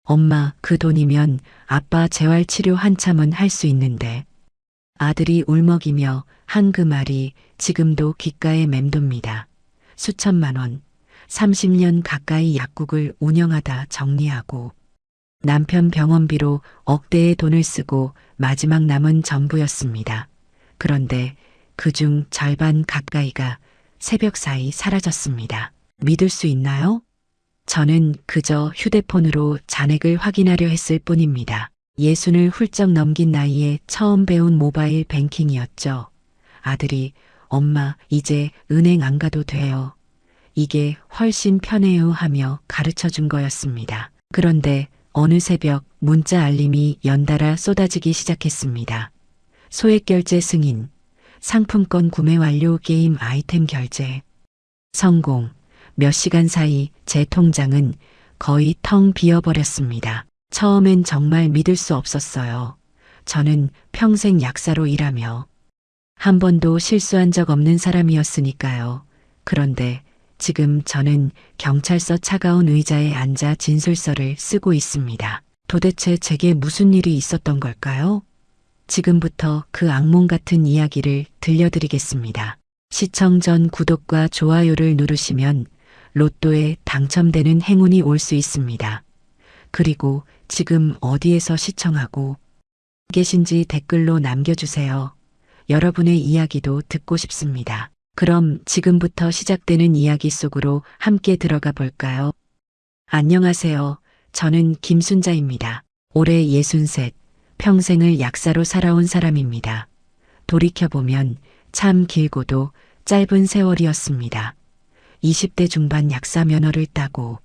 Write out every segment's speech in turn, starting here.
엄마, 그 돈이면 아빠 재활치료 한참은 할 수 있는데. 아들이 울먹이며 한 그 말이 지금도 귓가에 맴돕니다. 수천만 원, 30년 가까이 약국을 운영하다 정리하고 남편 병원비로 억대의 돈을 쓰고 마지막 남은 전부였습니다. 그런데 그중 절반 가까이가 새벽 사이 사라졌습니다. 믿을 수 있나요? 저는 그저 휴대폰으로 잔액을 확인하려 했을 뿐입니다. 예순을 훌쩍 넘긴 나이에 처음 배운 모바일 뱅킹이었죠. 아들이 엄마 이제 은행 안 가도 돼요. 이게 훨씬 편해요 하며 가르쳐 준 거였습니다. 그런데 어느 새벽 문자 알림이 연달아 쏟아지기 시작했습니다. 소액 결제 승인, 상품권 구매 완료 게임 아이템 결제, 성공. 몇 시간 사이 제 통장은 거의 텅 비어버렸습니다. 처음엔 정말 믿을 수 없었어요. 저는 평생 약사로 일하며 한 번도 실수한 적 없는 사람이었으니까요. 그런데 지금 저는 경찰서 차가운 의자에 앉아 진술서를 쓰고 있습니다. 도대체 제게 무슨 일이 있었던 걸까요? 지금부터 그 악몽 같은 이야기를 들려드리겠습니다. 시청 전 구독과 좋아요를 누르시면 로또에 당첨되는 행운이 올 수 있습니다. 그리고 지금 어디에서 시청하고 계신지 댓글로 남겨주세요. 여러분의 이야기도 듣고 싶습니다. 그럼 지금부터 시작되는 이야기 속으로 함께 들어가 볼까요? 안녕하세요. 저는 김순자입니다. 올해 63, 평생을 약사로 살아온 사람입니다. 돌이켜보면 참 길고도 짧은 세월이었습니다. 20대 중반 약사 면허를 따고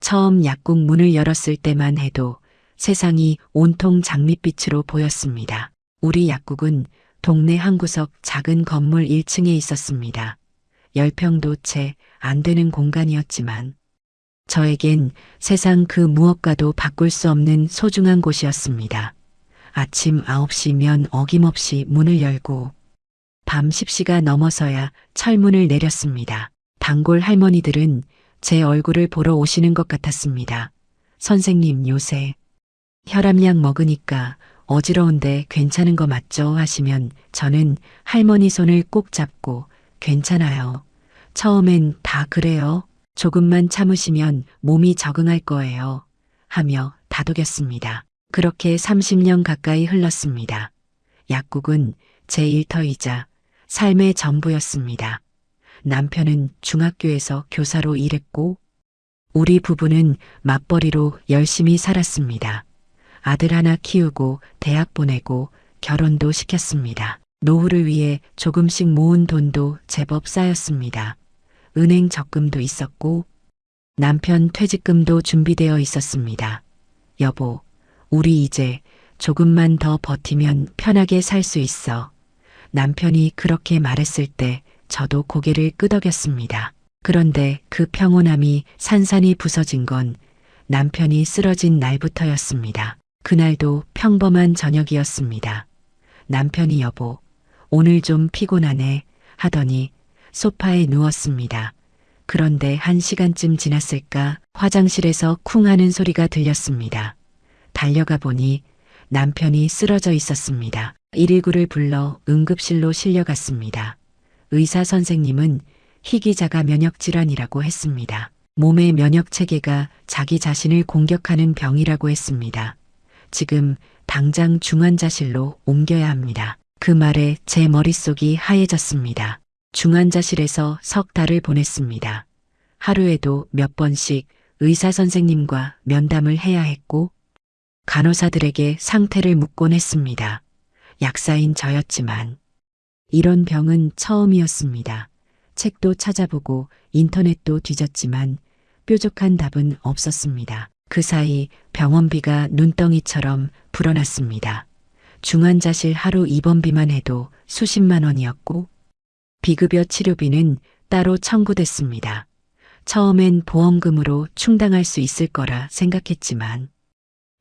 처음 약국 문을 열었을 때만 해도 세상이 온통 장밋빛으로 보였습니다. 우리 약국은 동네 한 구석 작은 건물 1층에 있었습니다. 10평도 채 안 되는 공간이었지만 저에겐 세상 그 무엇과도 바꿀 수 없는 소중한 곳이었습니다. 아침 9시면 어김없이 문을 열고 밤 10시가 넘어서야 철문을 내렸습니다. 단골 할머니들은 제 얼굴을 보러 오시는 것 같았습니다. 선생님 요새 혈압약 먹으니까 어지러운데 괜찮은 거 맞죠? 하시면 저는 할머니 손을 꼭 잡고 괜찮아요. 처음엔 다 그래요. 조금만 참으시면 몸이 적응할 거예요. 하며 다독였습니다. 그렇게 30년 가까이 흘렀습니다. 약국은 제 일터이자 삶의 전부였습니다. 남편은 중학교에서 교사로 일했고 우리 부부는 맞벌이로 열심히 살았습니다. 아들 하나 키우고 대학 보내고 결혼도 시켰습니다. 노후를 위해 조금씩 모은 돈도 제법 쌓였습니다. 은행 적금도 있었고 남편 퇴직금도 준비되어 있었습니다. 여보, 우리 이제 조금만 더 버티면 편하게 살 수 있어. 남편이 그렇게 말했을 때 저도 고개를 끄덕였습니다. 그런데 그 평온함이 산산이 부서진 건 남편이 쓰러진 날부터였습니다. 그날도 평범한 저녁이었습니다. 남편이 여보, 오늘 좀 피곤하네 하더니 소파에 누웠습니다. 그런데 1시간쯤 지났을까 화장실에서 쿵 하는 소리가 들렸습니다. 달려가 보니 남편이 쓰러져 있었습니다. 119를 불러 응급실로 실려갔습니다. 의사 선생님은 희귀자가 면역질환이라고 했습니다. 몸의 면역체계가 자기 자신을 공격하는 병이라고 했습니다. 지금 당장 중환자실로 옮겨야 합니다. 그 말에 제 머릿속이 하얘졌습니다. 중환자실에서 석 달을 보냈습니다. 하루에도 몇 번씩 의사 선생님과 면담을 해야 했고 간호사들에게 상태를 묻곤 했습니다. 약사인 저였지만 이런 병은 처음이었습니다. 책도 찾아보고 인터넷도 뒤졌지만 뾰족한 답은 없었습니다. 그 사이 병원비가 눈덩이처럼 불어났습니다. 중환자실 하루 입원비만 해도 수십만 원이었고 비급여 치료비는 따로 청구됐습니다. 처음엔 보험금으로 충당할 수 있을 거라 생각했지만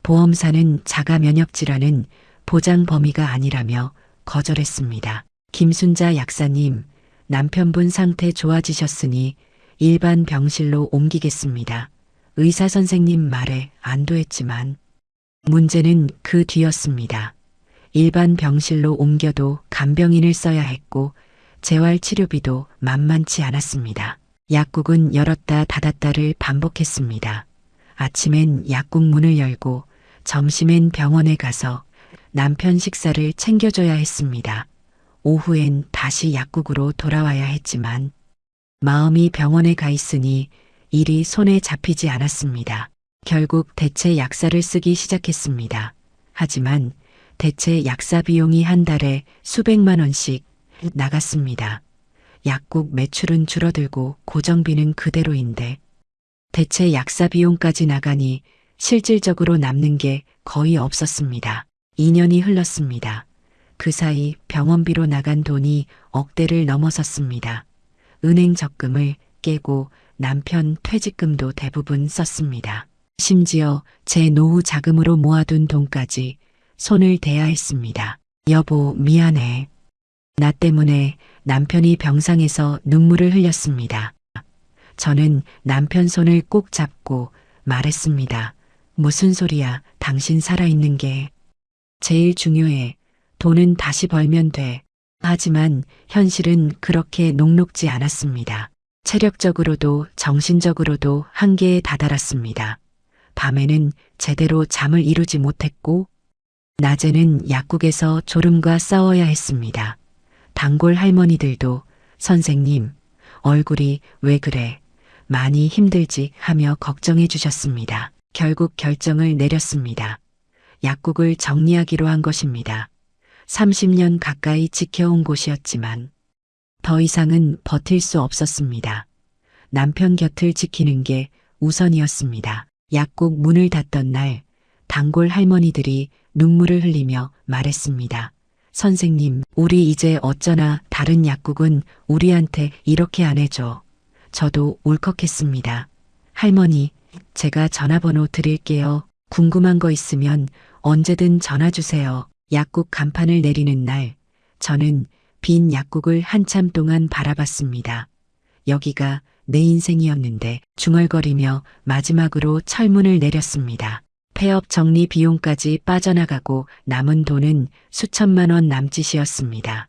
보험사는 자가 면역질환은 보장 범위가 아니라며 거절했습니다. 김순자 약사님, 남편분 상태 좋아지셨으니 일반 병실로 옮기겠습니다. 의사 선생님 말에 안도했지만 문제는 그 뒤였습니다. 일반 병실로 옮겨도 간병인을 써야 했고 재활치료비도 만만치 않았습니다. 약국은 열었다 닫았다를 반복했습니다. 아침엔 약국 문을 열고 점심엔 병원에 가서 남편 식사를 챙겨줘야 했습니다. 오후엔 다시 약국으로 돌아와야 했지만 마음이 병원에 가 있으니 일이 손에 잡히지 않았습니다. 결국 대체 약사를 쓰기 시작했습니다. 하지만 대체 약사 비용이 한 달에 수백만 원씩 나갔습니다. 약국 매출은 줄어들고 고정비는 그대로인데 대체 약사 비용까지 나가니 실질적으로 남는 게 거의 없었습니다. 2년이 흘렀습니다. 그 사이 병원비로 나간 돈이 억대를 넘어섰습니다. 은행 적금을 깨고 남편 퇴직금도 대부분 썼습니다. 심지어 제 노후 자금으로 모아둔 돈까지 손을 대야 했습니다. 여보, 미안해. 나 때문에 남편이 병상에서 눈물을 흘렸습니다. 저는 남편 손을 꼭 잡고 말했습니다. 무슨 소리야, 당신 살아있는 게 제일 중요해. 돈은 다시 벌면 돼. 하지만 현실은 그렇게 녹록지 않았습니다. 체력적으로도 정신적으로도 한계에 다다랐습니다. 밤에는 제대로 잠을 이루지 못했고 낮에는 약국에서 졸음과 싸워야 했습니다. 단골 할머니들도 선생님, 얼굴이 왜 그래? 많이 힘들지 하며 걱정해 주셨습니다. 결국 결정을 내렸습니다. 약국을 정리하기로 한 것입니다. 30년 가까이 지켜온 곳이었지만 더 이상은 버틸 수 없었습니다. 남편 곁을 지키는 게 우선이었습니다. 약국 문을 닫던 날 단골 할머니들이 눈물을 흘리며 말했습니다. 선생님, 우리 이제 어쩌나 다른 약국은 우리한테 이렇게 안 해줘. 저도 울컥했습니다. 할머니, 제가 전화번호 드릴게요. 궁금한 거 있으면 언제든 전화 주세요. 약국 간판을 내리는 날, 저는 빈 약국을 한참 동안 바라봤습니다. 여기가 내 인생이었는데 중얼거리며 마지막으로 철문을 내렸습니다. 폐업 정리 비용까지 빠져나가고 남은 돈은 수천만 원 남짓이었습니다.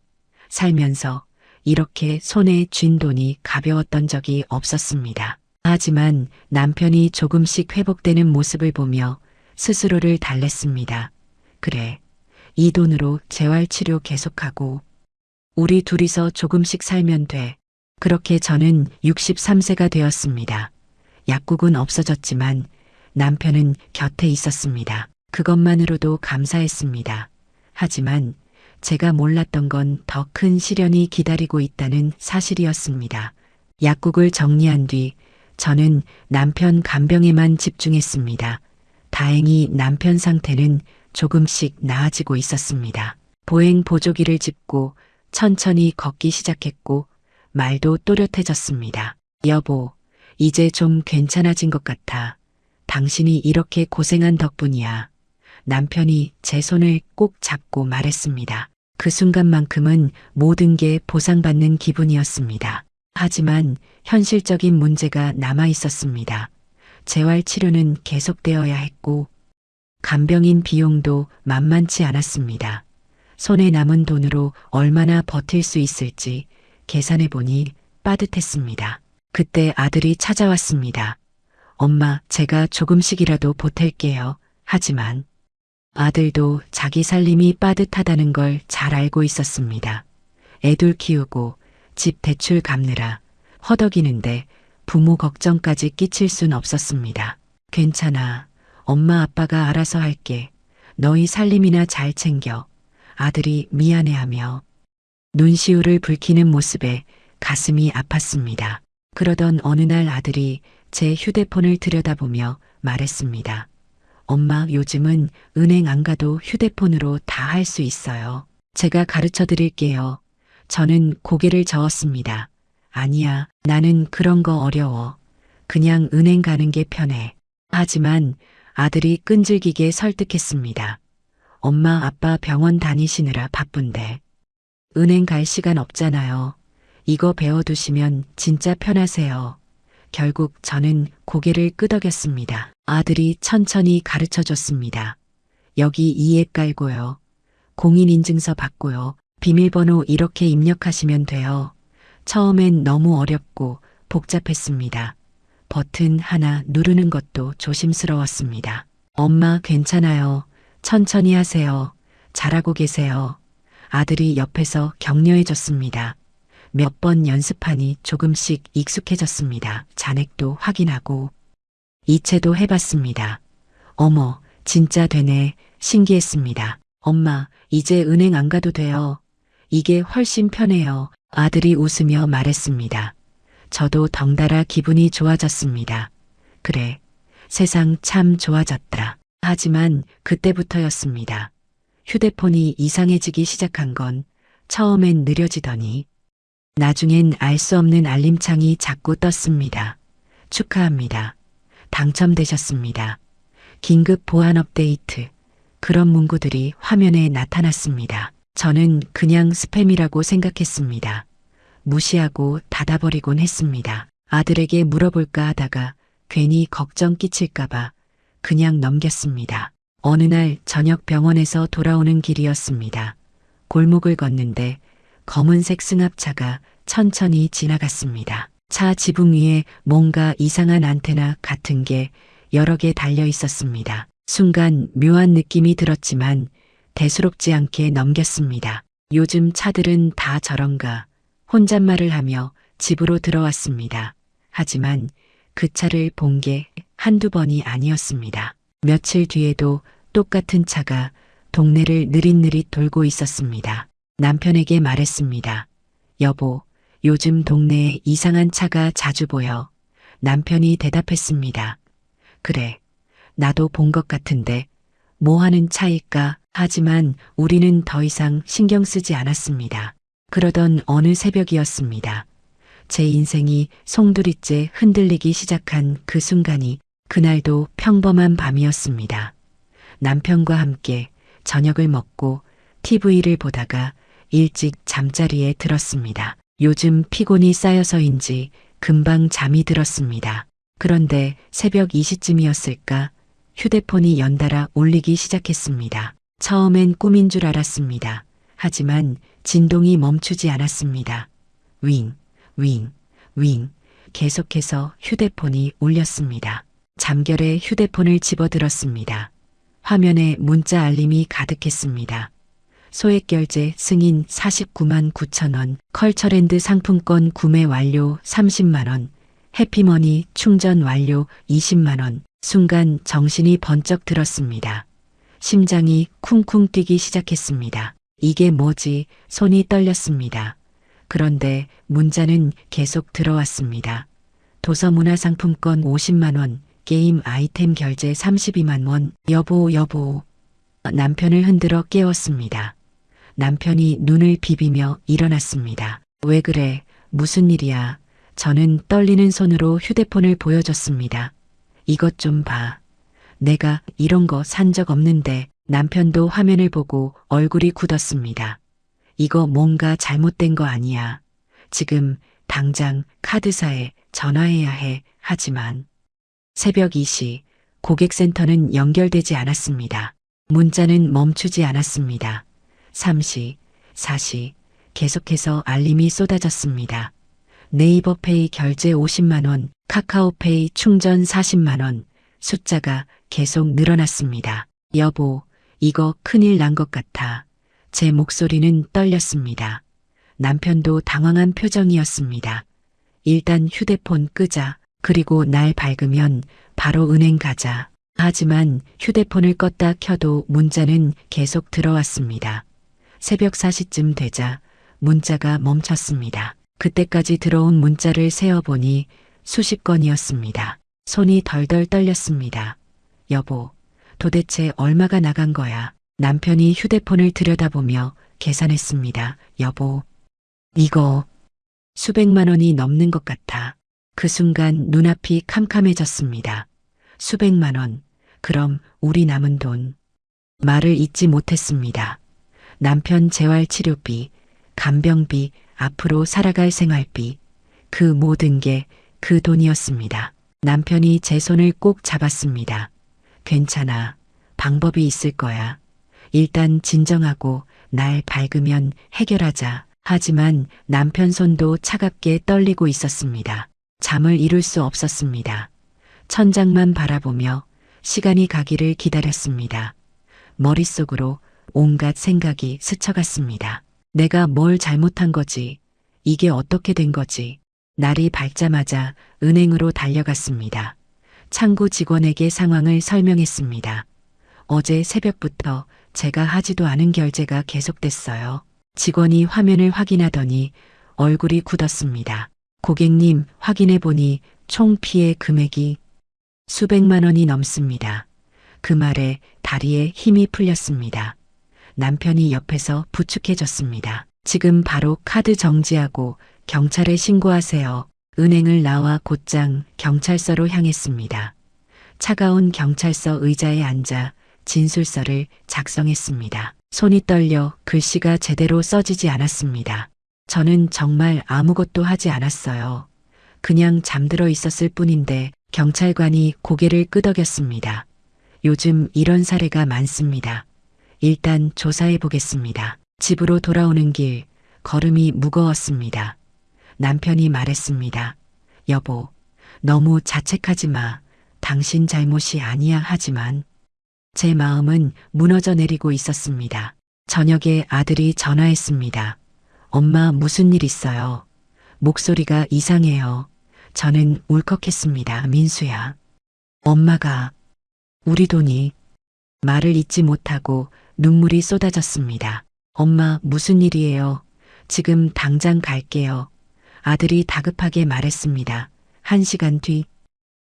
살면서 이렇게 손에 쥔 돈이 가벼웠던 적이 없었습니다. 하지만 남편이 조금씩 회복되는 모습을 보며 스스로를 달랬습니다. 그래, 이 돈으로 재활치료 계속하고 우리 둘이서 조금씩 살면 돼. 그렇게 저는 63세가 되었습니다. 약국은 없어졌지만 남편은 곁에 있었습니다. 그것만으로도 감사했습니다. 하지만 제가 몰랐던 건 더 큰 시련이 기다리고 있다는 사실이었습니다. 약국을 정리한 뒤 저는 남편 간병에만 집중했습니다. 다행히 남편 상태는 조금씩 나아지고 있었습니다. 보행 보조기를 짚고 천천히 걷기 시작했고 말도 또렷해졌습니다. 여보, 이제 좀 괜찮아진 것 같아. 당신이 이렇게 고생한 덕분이야. 남편이 제 손을 꼭 잡고 말했습니다. 그 순간만큼은 모든 게 보상받는 기분이었습니다. 하지만 현실적인 문제가 남아 있었습니다. 재활치료는 계속되어야 했고 간병인 비용도 만만치 않았습니다. 손에 남은 돈으로 얼마나 버틸 수 있을지 계산해보니 빠듯했습니다. 그때 아들이 찾아왔습니다. 엄마, 제가 조금씩이라도 보탤게요. 하지만 아들도 자기 살림이 빠듯하다는 걸 잘 알고 있었습니다. 애들 키우고 집 대출 갚느라 허덕이는데 부모 걱정까지 끼칠 순 없었습니다. 괜찮아. 엄마 아빠가 알아서 할게. 너희 살림이나 잘 챙겨. 아들이 미안해하며 눈시울을 붉히는 모습에 가슴이 아팠습니다. 그러던 어느 날 아들이 제 휴대폰을 들여다보며 말했습니다. 엄마, 요즘은 은행 안 가도 휴대폰으로 다 할 수 있어요. 제가 가르쳐 드릴게요. 저는 고개를 저었습니다. 아니야, 나는 그런 거 어려워. 그냥 은행 가는 게 편해. 하지만 아들이 끈질기게 설득했습니다. 엄마, 아빠 병원 다니시느라 바쁜데. 은행 갈 시간 없잖아요. 이거 배워두시면 진짜 편하세요. 결국 저는 고개를 끄덕였습니다. 아들이 천천히 가르쳐 줬습니다. 여기 이 앱 깔고요. 공인인증서 받고요. 비밀번호 이렇게 입력하시면 돼요. 처음엔 너무 어렵고 복잡했습니다. 버튼 하나 누르는 것도 조심스러웠습니다. 엄마 괜찮아요. 천천히 하세요. 잘하고 계세요. 아들이 옆에서 격려해 줬습니다. 몇 번 연습하니 조금씩 익숙해졌습니다. 잔액도 확인하고 이체도 해봤습니다. 어머, 진짜 되네. 신기했습니다. 엄마, 이제 은행 안 가도 돼요. 이게 훨씬 편해요. 아들이 웃으며 말했습니다. 저도 덩달아 기분이 좋아졌습니다. 그래, 세상 참 좋아졌다. 하지만 그때부터였습니다. 휴대폰이 이상해지기 시작한 건 처음엔 느려지더니 나중엔 알 수 없는 알림창이 자꾸 떴습니다. 축하합니다. 당첨되셨습니다. 긴급 보안 업데이트. 그런 문구들이 화면에 나타났습니다. 저는 그냥 스팸이라고 생각했습니다. 무시하고 닫아버리곤 했습니다. 아들에게 물어볼까 하다가 괜히 걱정 끼칠까봐 그냥 넘겼습니다. 어느 날 저녁 병원에서 돌아오는 길이었습니다. 골목을 걷는데 검은색 승합차가 천천히 지나갔습니다. 차 지붕 위에 뭔가 이상한 안테나 같은 게 여러 개 달려 있었습니다. 순간 묘한 느낌이 들었지만 대수롭지 않게 넘겼습니다. 요즘 차들은 다 저런가 혼잣말을 하며 집으로 들어왔습니다. 하지만 그 차를 본 게 한두 번이 아니었습니다. 며칠 뒤에도 똑같은 차가 동네를 느릿느릿 돌고 있었습니다. 남편에게 말했습니다. 여보, 요즘 동네에 이상한 차가 자주 보여. 남편이 대답했습니다. 그래, 나도 본 것 같은데 뭐 하는 차일까? 하지만 우리는 더 이상 신경 쓰지 않았습니다. 그러던 어느 새벽이었습니다. 제 인생이 송두리째 흔들리기 시작한 그 순간이 그날도 평범한 밤이었습니다. 남편과 함께 저녁을 먹고 TV를 보다가 일찍 잠자리에 들었습니다. 요즘 피곤이 쌓여서인지 금방 잠이 들었습니다. 그런데 새벽 2시쯤이었을까 휴대폰이 연달아 울리기 시작했습니다. 처음엔 꿈인 줄 알았습니다. 하지만 진동이 멈추지 않았습니다. 윙, 윙, 윙 계속해서 휴대폰이 울렸습니다. 잠결에 휴대폰을 집어들었습니다. 화면에 문자 알림이 가득했습니다. 소액결제 승인 49만 9천 원, 컬처랜드 상품권 구매 완료 30만 원, 해피머니 충전 완료 20만 원. 순간 정신이 번쩍 들었습니다. 심장이 쿵쿵 뛰기 시작했습니다. 이게 뭐지? 손이 떨렸습니다. 그런데 문자는 계속 들어왔습니다. 도서문화상품권 50만 원, 게임 아이템 결제 32만 원, 여보. 남편을 흔들어 깨웠습니다. 남편이 눈을 비비며 일어났습니다. 왜 그래? 무슨 일이야? 저는 떨리는 손으로 휴대폰을 보여줬습니다. 이것 좀 봐. 내가 이런 거 산 적 없는데. 남편도 화면을 보고 얼굴이 굳었습니다. 이거 뭔가 잘못된 거 아니야. 지금 당장 카드사에 전화해야 해. 하지만 새벽 2시 고객센터는 연결되지 않았습니다. 문자는 멈추지 않았습니다. 3시, 4시 계속해서 알림이 쏟아졌습니다. 네이버페이 결제 50만 원, 카카오페이 충전 40만 원, 숫자가 계속 늘어났습니다. 여보, 이거 큰일 난 것 같아. 제 목소리는 떨렸습니다. 남편도 당황한 표정이었습니다. 일단 휴대폰 끄자. 그리고 날 밝으면 바로 은행 가자. 하지만 휴대폰을 껐다 켜도 문자는 계속 들어왔습니다. 새벽 4시쯤 되자 문자가 멈췄습니다. 그때까지 들어온 문자를 세어보니 수십 건이었습니다. 손이 덜덜 떨렸습니다. 여보, 도대체 얼마가 나간 거야? 남편이 휴대폰을 들여다보며 계산했습니다. 여보, 이거 수백만 원이 넘는 것 같아. 그 순간 눈앞이 캄캄해졌습니다. 수백만 원. 그럼 우리 남은 돈. 말을 잇지 못했습니다. 남편 재활치료비, 간병비, 앞으로 살아갈 생활비. 그 모든 게 그 돈이었습니다. 남편이 제 손을 꼭 잡았습니다. 괜찮아. 방법이 있을 거야. 일단 진정하고 날 밝으면 해결하자. 하지만 남편 손도 차갑게 떨리고 있었습니다. 잠을 이룰 수 없었습니다. 천장만 바라보며 시간이 가기를 기다렸습니다. 머릿속으로 온갖 생각이 스쳐갔습니다. 내가 뭘 잘못한 거지? 이게 어떻게 된 거지? 날이 밝자마자 은행으로 달려갔습니다. 창구 직원에게 상황을 설명했습니다. 어제 새벽부터 제가 하지도 않은 결제가 계속됐어요. 직원이 화면을 확인하더니 얼굴이 굳었습니다. 고객님, 확인해 보니 총 피해 금액이 수백만 원이 넘습니다. 그 말에 다리에 힘이 풀렸습니다. 남편이 옆에서 부축해줬습니다. 지금 바로 카드 정지하고 경찰에 신고하세요. 은행을 나와 곧장 경찰서로 향했습니다. 차가운 경찰서 의자에 앉아 진술서를 작성했습니다. 손이 떨려 글씨가 제대로 써지지 않았습니다. 저는 정말 아무것도 하지 않았어요. 그냥 잠들어 있었을 뿐인데 경찰관이 고개를 끄덕였습니다. 요즘 이런 사례가 많습니다. 일단 조사해 보겠습니다. 집으로 돌아오는 길 걸음이 무거웠습니다. 남편이 말했습니다. 여보, 너무 자책하지 마. 당신 잘못이 아니야. 하지만 제 마음은 무너져 내리고 있었습니다. 저녁에 아들이 전화했습니다. 엄마, 무슨 일 있어요? 목소리가 이상해요. 저는 울컥했습니다. 민수야. 엄마가 우리 돈이 말을 잇지 못하고 눈물이 쏟아졌습니다. 엄마, 무슨 일이에요? 지금 당장 갈게요. 아들이 다급하게 말했습니다. 1시간 뒤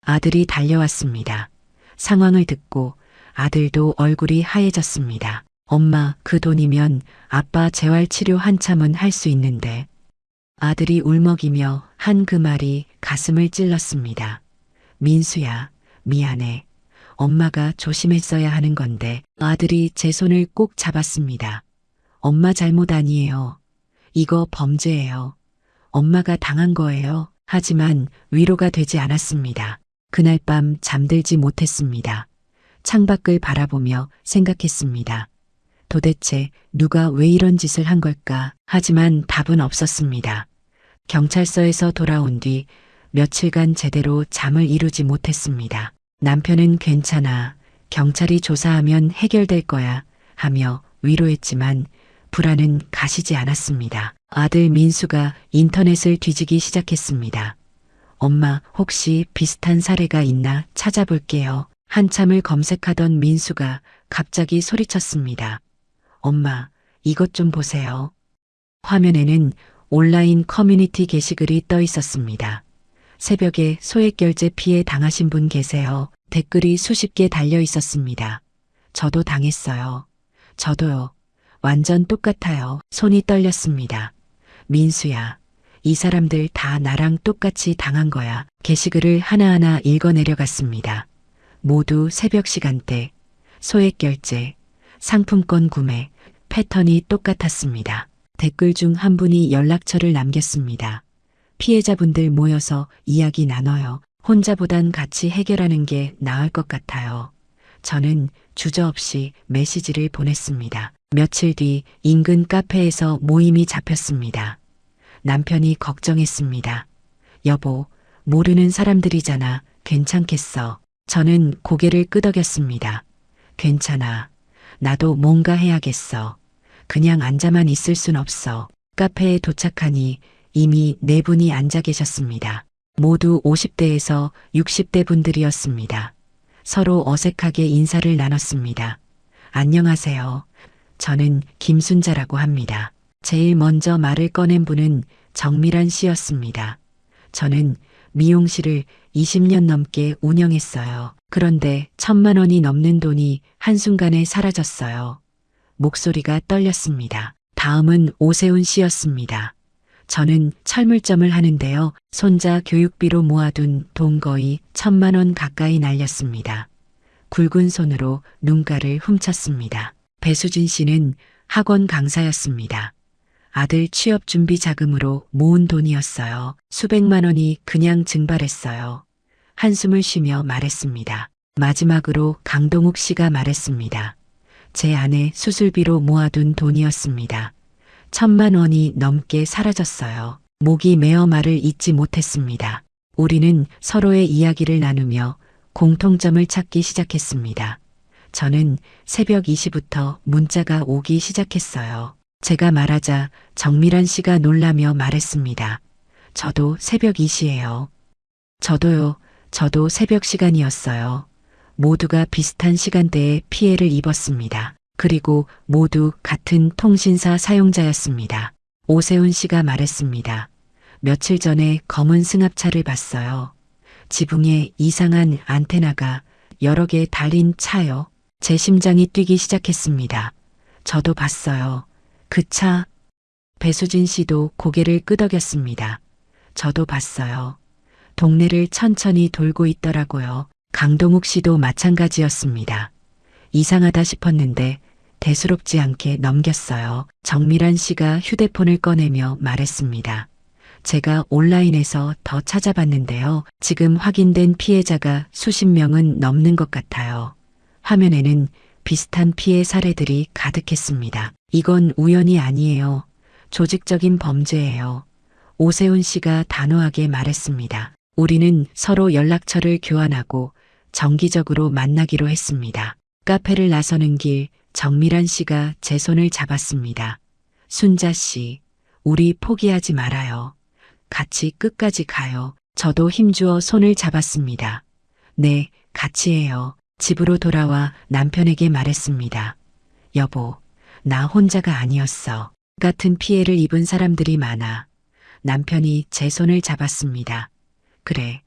아들이 달려왔습니다. 상황을 듣고 아들도 얼굴이 하얘졌습니다. 엄마, 그 돈이면 아빠 재활치료 한참은 할 수 있는데. 아들이 울먹이며 한 그 말이 가슴을 찔렀습니다. 민수야, 미안해. 엄마가 조심했어야 하는 건데. 아들이 제 손을 꼭 잡았습니다. 엄마 잘못 아니에요. 이거 범죄예요. 엄마가 당한 거예요. 하지만 위로가 되지 않았습니다. 그날 밤 잠들지 못했습니다. 창밖을 바라보며 생각했습니다. 도대체 누가 왜 이런 짓을 한 걸까? 하지만 답은 없었습니다. 경찰서에서 돌아온 뒤 며칠간 제대로 잠을 이루지 못했습니다. 남편은 괜찮아. 경찰이 조사하면 해결될 거야. 하며 위로했지만 불안은 가시지 않았습니다. 아들 민수가 인터넷을 뒤지기 시작했습니다. 엄마, 혹시 비슷한 사례가 있나 찾아볼게요. 한참을 검색하던 민수가 갑자기 소리쳤습니다. 엄마, 이것 좀 보세요. 화면에는 온라인 커뮤니티 게시글이 떠 있었습니다. 새벽에 소액결제 피해 당하신 분 계세요. 댓글이 수십 개 달려 있었습니다. 저도 당했어요. 저도요. 완전 똑같아요. 손이 떨렸습니다. 민수야, 이 사람들 다 나랑 똑같이 당한 거야. 게시글을 하나하나 읽어내려갔습니다. 모두 새벽 시간대, 소액결제, 상품권 구매, 패턴이 똑같았습니다. 댓글 중 한 분이 연락처를 남겼습니다. 피해자분들 모여서 이야기 나눠요. 혼자보단 같이 해결하는 게 나을 것 같아요. 저는 주저없이 메시지를 보냈습니다. 며칠 뒤 인근 카페에서 모임이 잡혔습니다. 남편이 걱정했습니다. 여보, 모르는 사람들이잖아. 괜찮겠어. 저는 고개를 끄덕였습니다. 괜찮아. 나도 뭔가 해야겠어. 그냥 앉아만 있을 순 없어. 카페에 도착하니 이미 4분이 앉아 계셨습니다. 모두 50대에서 60대 분들이었습니다. 서로 어색하게 인사를 나눴습니다. 안녕하세요. 저는 김순자라고 합니다. 제일 먼저 말을 꺼낸 분은 정미란 씨였습니다. 저는 미용실을 20년 넘게 운영했어요. 그런데 1,000만 원이 넘는 돈이 한순간에 사라졌어요. 목소리가 떨렸습니다. 다음은 오세훈 씨였습니다. 저는 철물점을 하는데요. 손자 교육비로 모아둔 돈 거의 1,000만 원 가까이 날렸습니다. 굵은 손으로 눈가를 훔쳤습니다. 배수진 씨는 학원 강사였습니다. 아들 취업 준비 자금으로 모은 돈이었어요. 수백만 원이 그냥 증발했어요. 한숨을 쉬며 말했습니다. 마지막으로 강동욱 씨가 말했습니다. 제 아내 수술비로 모아둔 돈이었습니다. 1,000만 원이 넘게 사라졌어요. 목이 메어 말을 잇지 못했습니다. 우리는 서로의 이야기를 나누며 공통점을 찾기 시작했습니다. 저는 새벽 2시부터 문자가 오기 시작했어요. 제가 말하자 정미란 씨가 놀라며 말했습니다. 저도 새벽 2시예요. 저도요. 저도 새벽 시간이었어요. 모두가 비슷한 시간대에 피해를 입었습니다. 그리고 모두 같은 통신사 사용자였습니다. 오세훈 씨가 말했습니다. 며칠 전에 검은 승합차를 봤어요. 지붕에 이상한 안테나가 여러 개 달린 차요. 제 심장이 뛰기 시작했습니다. 저도 봤어요. 그 차. 배수진 씨도 고개를 끄덕였습니다. 저도 봤어요. 동네를 천천히 돌고 있더라고요. 강동욱 씨도 마찬가지였습니다. 이상하다 싶었는데 대수롭지 않게 넘겼어요. 정미란 씨가 휴대폰을 꺼내며 말했습니다. 제가 온라인에서 더 찾아봤는데요. 지금 확인된 피해자가 수십 명은 넘는 것 같아요. 화면에는 비슷한 피해 사례들이 가득했습니다. 이건 우연이 아니에요. 조직적인 범죄예요. 오세훈 씨가 단호하게 말했습니다. 우리는 서로 연락처를 교환하고 정기적으로 만나기로 했습니다. 카페를 나서는 길 정미란 씨가 제 손을 잡았습니다. 순자 씨, 우리 포기하지 말아요. 같이 끝까지 가요. 저도 힘주어 손을 잡았습니다. 네, 같이 해요. 집으로 돌아와 남편에게 말했습니다. 여보, 나 혼자가 아니었어. 같은 피해를 입은 사람들이 많아. 남편이 제 손을 잡았습니다. 그래,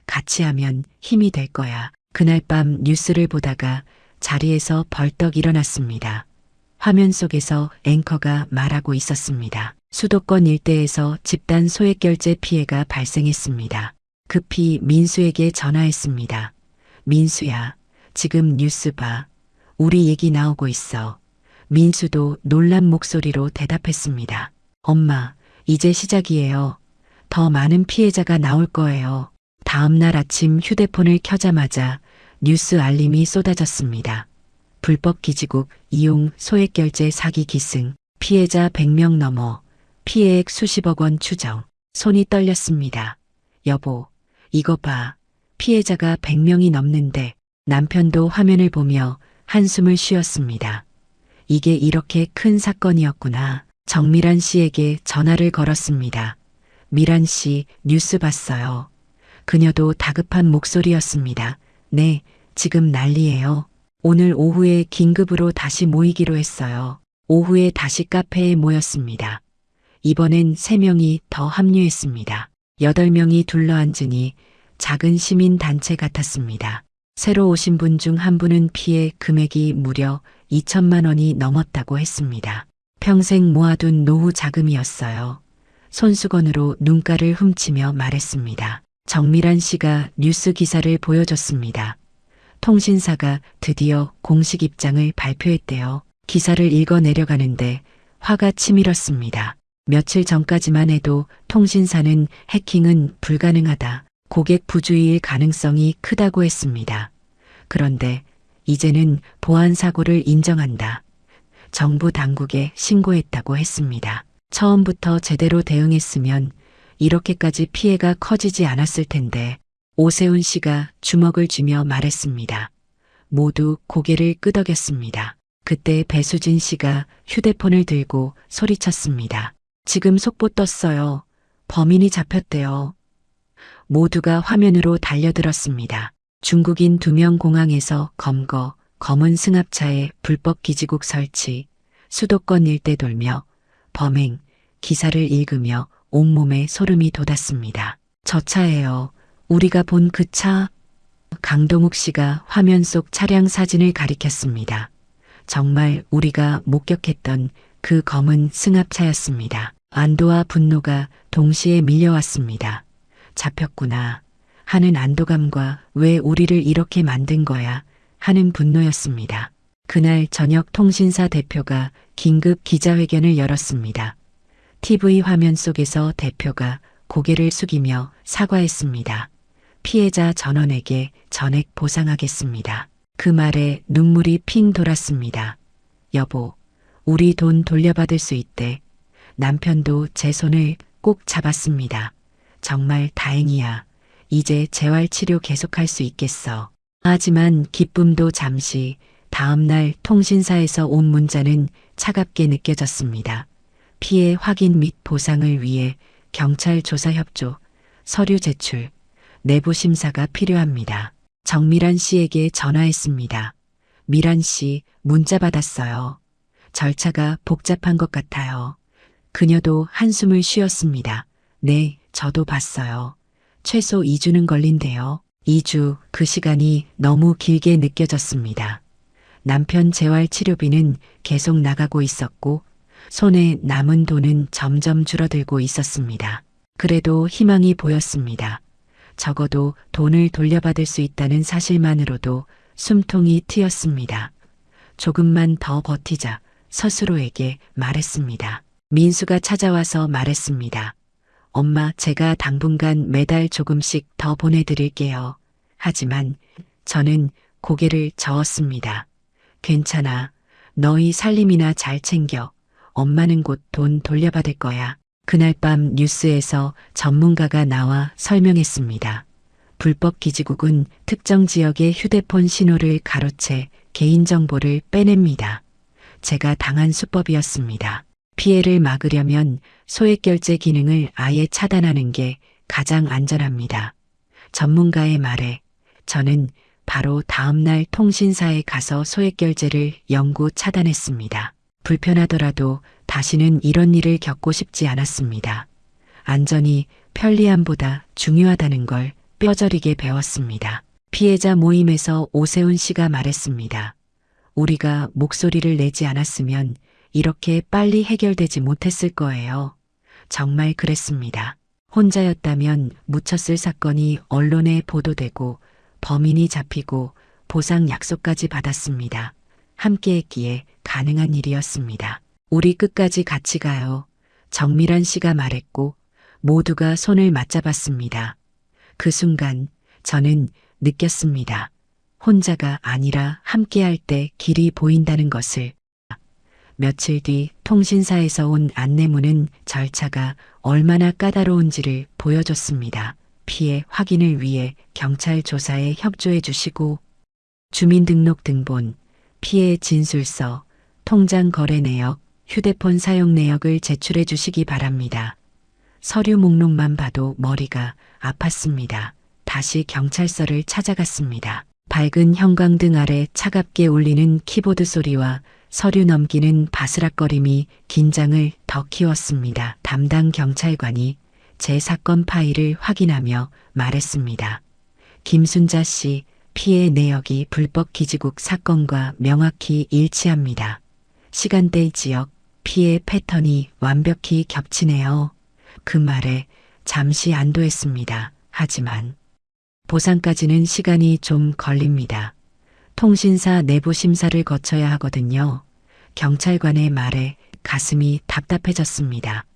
같이 하면 힘이 될 거야. 그날 밤 뉴스를 보다가 자리에서 벌떡 일어났습니다. 화면 속에서 앵커가 말하고 있었습니다. 수도권 일대에서 집단 소액결제 피해가 발생했습니다. 급히 민수에게 전화했습니다. 민수야, 지금 뉴스 봐. 우리 얘기 나오고 있어. 민수도 놀란 목소리로 대답했습니다. 엄마, 이제 시작이에요. 더 많은 피해자가 나올 거예요. 다음 날 아침 휴대폰을 켜자마자 뉴스 알림이 쏟아졌습니다. 불법 기지국 이용 소액결제 사기 기승, 피해자 100명 넘어, 피해액 수십억 원 추정. 손이 떨렸습니다. 여보, 이거 봐. 피해자가 100명이 넘는데 남편도 화면을 보며 한숨을 쉬었습니다. 이게 이렇게 큰 사건이었구나. 정미란 씨에게 전화를 걸었습니다. 미란 씨, 뉴스 봤어요. 그녀도 다급한 목소리였습니다. 네, 지금 난리예요. 오늘 오후에 긴급으로 다시 모이기로 했어요. 오후에 다시 카페에 모였습니다. 이번엔 3명이 더 합류했습니다. 8명이 둘러앉으니 작은 시민 단체 같았습니다. 새로 오신 분 중 한 분은 피해 금액이 무려 2천만 원이 넘었다고 했습니다. 평생 모아둔 노후 자금이었어요. 손수건으로 눈가를 훔치며 말했습니다. 정미란 씨가 뉴스 기사를 보여줬습니다. 통신사가 드디어 공식 입장을 발표했대요. 기사를 읽어 내려가는데 화가 치밀었습니다. 며칠 전까지만 해도 통신사는 해킹은 불가능하다. 고객 부주의일 가능성이 크다고 했습니다. 그런데 이제는 보안 사고를 인정한다. 정부 당국에 신고했다고 했습니다. 처음부터 제대로 대응했으면 이렇게까지 피해가 커지지 않았을 텐데 오세훈 씨가 주먹을 쥐며 말했습니다. 모두 고개를 끄덕였습니다. 그때 배수진 씨가 휴대폰을 들고 소리쳤습니다. 지금 속보 떴어요. 범인이 잡혔대요. 모두가 화면으로 달려들었습니다. 중국인 2명 공항에서 검거, 검은 승합차에 불법 기지국 설치, 수도권 일대 돌며 범행, 기사를 읽으며 온몸에 소름이 돋았습니다. 저 차예요. 우리가 본 그 차. 강동욱 씨가 화면 속 차량 사진을 가리켰습니다. 정말 우리가 목격했던 그 검은 승합차였습니다. 안도와 분노가 동시에 밀려왔습니다. 잡혔구나 하는 안도감과 왜 우리를 이렇게 만든 거야 하는 분노였습니다. 그날 저녁 통신사 대표가 긴급 기자회견을 열었습니다. TV 화면 속에서 대표가 고개를 숙이며 사과했습니다. 피해자 전원에게 전액 보상하겠습니다. 그 말에 눈물이 핑 돌았습니다. 여보, 우리 돈 돌려받을 수 있대. 남편도 제 손을 꼭 잡았습니다. 정말 다행이야. 이제 재활치료 계속할 수 있겠어. 하지만 기쁨도 잠시, 다음날 통신사에서 온 문자는 차갑게 느껴졌습니다. 피해 확인 및 보상을 위해 경찰 조사 협조, 서류 제출, 내부 심사가 필요합니다. 정미란 씨에게 전화했습니다. 미란 씨, 문자 받았어요. 절차가 복잡한 것 같아요. 그녀도 한숨을 쉬었습니다. 네, 저도 봤어요. 최소 2주는 걸린대요. 2주, 그 시간이 너무 길게 느껴졌습니다. 남편 재활치료비는 계속 나가고 있었고 손에 남은 돈은 점점 줄어들고 있었습니다. 그래도 희망이 보였습니다. 적어도 돈을 돌려받을 수 있다는 사실만으로도 숨통이 트였습니다. 조금만 더 버티자 스스로에게 말했습니다. 민수가 찾아와서 말했습니다. 엄마, 제가 당분간 매달 조금씩 더 보내드릴게요. 하지만 저는 고개를 저었습니다. 괜찮아. 너희 살림이나 잘 챙겨. 엄마는 곧 돈 돌려받을 거야. 그날 밤 뉴스에서 전문가가 나와 설명했습니다. 불법 기지국은 특정 지역의 휴대폰 신호를 가로채 개인정보를 빼냅니다. 제가 당한 수법이었습니다. 피해를 막으려면 소액결제 기능을 아예 차단하는 게 가장 안전합니다. 전문가의 말에 저는 바로 다음날 통신사에 가서 소액결제를 영구 차단했습니다. 불편하더라도 다시는 이런 일을 겪고 싶지 않았습니다. 안전이 편리함보다 중요하다는 걸 뼈저리게 배웠습니다. 피해자 모임에서 오세훈 씨가 말했습니다. 우리가 목소리를 내지 않았으면 이렇게 빨리 해결되지 못했을 거예요. 정말 그랬습니다. 혼자였다면 묻혔을 사건이 언론에 보도되고 범인이 잡히고 보상 약속까지 받았습니다. 함께했기에 가능한 일이었습니다. 우리 끝까지 같이 가요. 정미란 씨가 말했고 모두가 손을 맞잡았습니다. 그 순간 저는 느꼈습니다. 혼자가 아니라 함께할 때 길이 보인다는 것을. 며칠 뒤 통신사에서 온 안내문은 절차가 얼마나 까다로운지를 보여줬습니다. 피해 확인을 위해 경찰 조사에 협조해 주시고 주민등록 등본, 피해 진술서, 통장 거래 내역, 휴대폰 사용 내역을 제출해 주시기 바랍니다. 서류 목록만 봐도 머리가 아팠습니다. 다시 경찰서를 찾아갔습니다. 밝은 형광등 아래 차갑게 울리는 키보드 소리와 서류 넘기는 바스락거림이 긴장을 더 키웠습니다. 담당 경찰관이 제 사건 파일을 확인하며 말했습니다. 김순자 씨, 피해 내역이 불법 기지국 사건과 명확히 일치합니다. 시간대, 지역, 피해 패턴이 완벽히 겹치네요. 그 말에 잠시 안도했습니다. 하지만 보상까지는 시간이 좀 걸립니다. 통신사 내부 심사를 거쳐야 하거든요. 경찰관의 말에 가슴이 답답해졌습니다.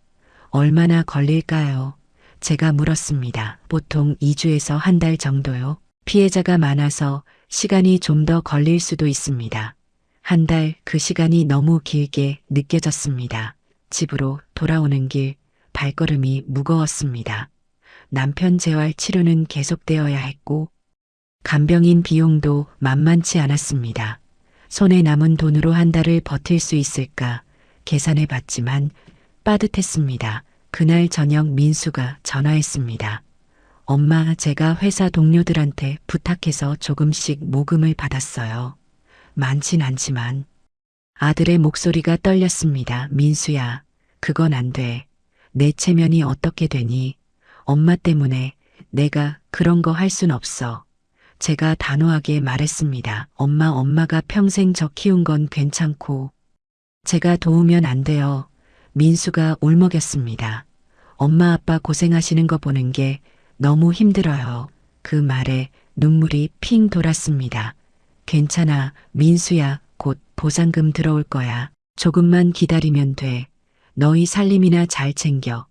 얼마나 걸릴까요? 제가 물었습니다. 보통 2주에서 한 달 정도요. 피해자가 많아서 시간이 좀 더 걸릴 수도 있습니다. 한 달, 그 시간이 너무 길게 느껴졌습니다. 집으로 돌아오는 길 발걸음이 무거웠습니다. 남편 재활 치료는 계속되어야 했고 간병인 비용도 만만치 않았습니다. 손에 남은 돈으로 한 달을 버틸 수 있을까 계산해 봤지만 빠듯했습니다. 그날 저녁 민수가 전화했습니다. 엄마, 제가 회사 동료들한테 부탁해서 조금씩 모금을 받았어요. 많진 않지만. 아들의 목소리가 떨렸습니다. 민수야, 그건 안 돼. 내 체면이 어떻게 되니? 엄마 때문에 내가 그런 거 할 순 없어. 제가 단호하게 말했습니다. 엄마가 평생 저 키운 건 괜찮고 제가 도우면 안 돼요. 민수가 울먹였습니다. 엄마 아빠 고생하시는 거 보는 게 너무 힘들어요. 그 말에 눈물이 핑 돌았습니다. 괜찮아, 민수야. 곧 보상금 들어올 거야. 조금만 기다리면 돼. 너희 살림이나 잘 챙겨.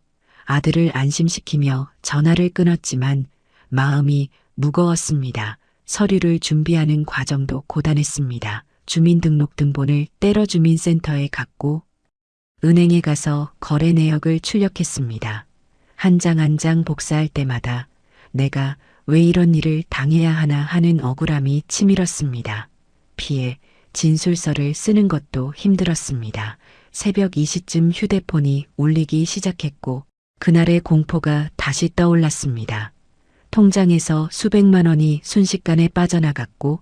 아들을 안심시키며 전화를 끊었지만 마음이 무거웠습니다. 서류를 준비하는 과정도 고단했습니다. 주민등록등본을 떼러 주민센터에 갔고 은행에 가서 거래 내역을 출력했습니다. 한 장 한 장 복사할 때마다 내가 왜 이런 일을 당해야 하나 하는 억울함이 치밀었습니다. 피해 진술서를 쓰는 것도 힘들었습니다. 새벽 2시쯤 휴대폰이 울리기 시작했고 그날의 공포가 다시 떠올랐습니다. 통장에서 수백만 원이 순식간에 빠져나갔고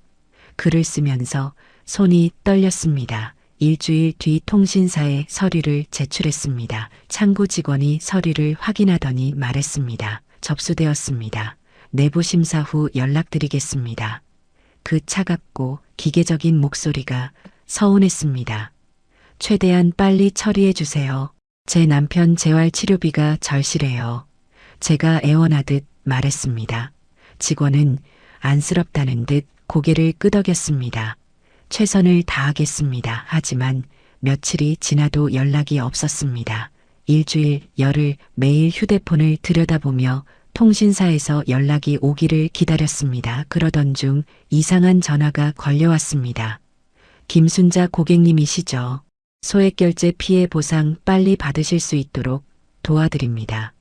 글을 쓰면서 손이 떨렸습니다. 일주일 뒤 통신사에 서류를 제출했습니다. 창구 직원이 서류를 확인하더니 말했습니다. 접수되었습니다. 내부 심사 후 연락드리겠습니다. 그 차갑고 기계적인 목소리가 서운했습니다. 최대한 빨리 처리해 주세요. 제 남편 재활치료비가 절실해요. 제가 애원하듯 말했습니다. 직원은 안쓰럽다는 듯 고개를 끄덕였습니다. 최선을 다하겠습니다. 하지만 며칠이 지나도 연락이 없었습니다. 일주일, 열흘 매일 휴대폰을 들여다보며 통신사에서 연락이 오기를 기다렸습니다. 그러던 중 이상한 전화가 걸려왔습니다. 김순자 고객님이시죠? 소액결제 피해 보상 빨리 받으실 수 있도록 도와드립니다.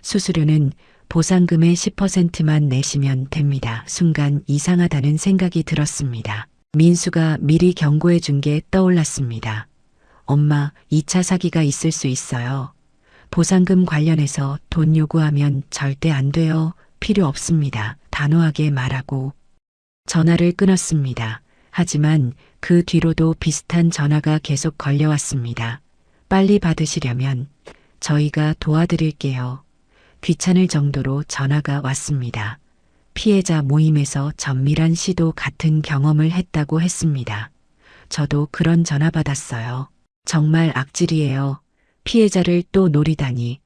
수수료는 보상금의 10%만 내시면 됩니다. 순간 이상하다는 생각이 들었습니다. 민수가 미리 경고해 준 게 떠올랐습니다. 엄마, 2차 사기가 있을 수 있어요. 보상금 관련해서 돈 요구하면 절대 안 돼요. 필요 없습니다. 단호하게 말하고 전화를 끊었습니다. 하지만 그 뒤로도 비슷한 전화가 계속 걸려왔습니다. 빨리 받으시려면 저희가 도와드릴게요. 귀찮을 정도로 전화가 왔습니다. 피해자 모임에서 정밀한 씨도 같은 경험을 했다고 했습니다. 저도 그런 전화 받았어요. 정말 악질이에요. 피해자를 또 노리다니.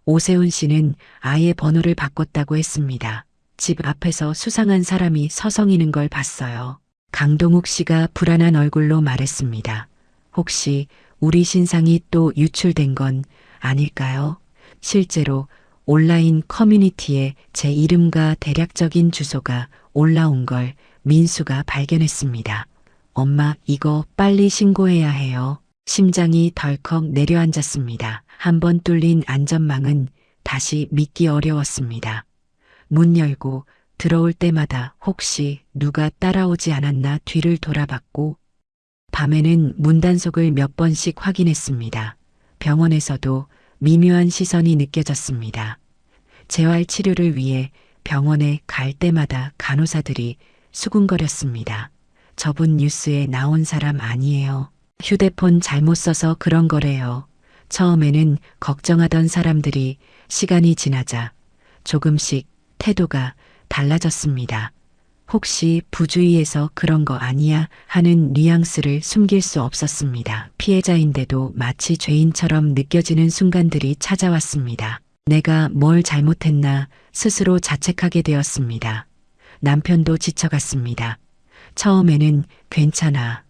오세훈 씨는 아예 번호를 바꿨다고 했습니다. 집 앞에서 수상한 사람이 서성이는 걸 봤어요. 강동욱 씨가 불안한 얼굴로 말했습니다. 혹시 우리 신상이 또 유출된 건 아닐까요? 실제로 온라인 커뮤니티에 제 이름과 대략적인 주소가 올라온 걸 민수가 발견했습니다. 엄마, 이거 빨리 신고해야 해요. 심장이 덜컥 내려앉았습니다. 한번 뚫린 안전망은 다시 믿기 어려웠습니다. 문 열고 들어올 때마다 혹시 누가 따라오지 않았나 뒤를 돌아봤고 밤에는 문단속을 몇 번씩 확인했습니다. 병원에서도 미묘한 시선이 느껴졌습니다. 재활치료를 위해 병원에 갈 때마다 간호사들이 수군거렸습니다. 저분 뉴스에 나온 사람 아니에요. 휴대폰 잘못 써서 그런 거래요. 처음에는 걱정하던 사람들이 시간이 지나자 조금씩 태도가 달라졌습니다. 혹시 부주의해서 그런 거 아니야 하는 뉘앙스를 숨길 수 없었습니다. 피해자인데도 마치 죄인처럼 느껴지는 순간들이 찾아왔습니다. 내가 뭘 잘못했나 스스로 자책하게 되었습니다. 남편도 지쳐갔습니다. 처음에는 괜찮아,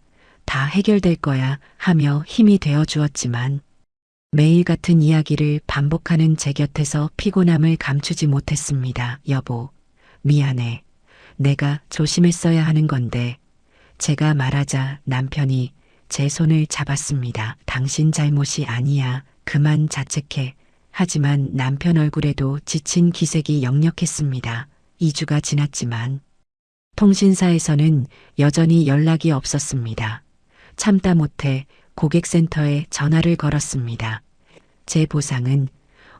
다 해결될 거야 하며 힘이 되어 주었지만 매일 같은 이야기를 반복하는 제 곁에서 피곤함을 감추지 못했습니다. 여보, 미안해. 내가 조심했어야 하는 건데. 제가 말하자 남편이 제 손을 잡았습니다. 당신 잘못이 아니야. 그만 자책해. 하지만 남편 얼굴에도 지친 기색이 역력했습니다. 2주가 지났지만 통신사에서는 여전히 연락이 없었습니다. 참다 못해 고객센터에 전화를 걸었습니다. 제 보상은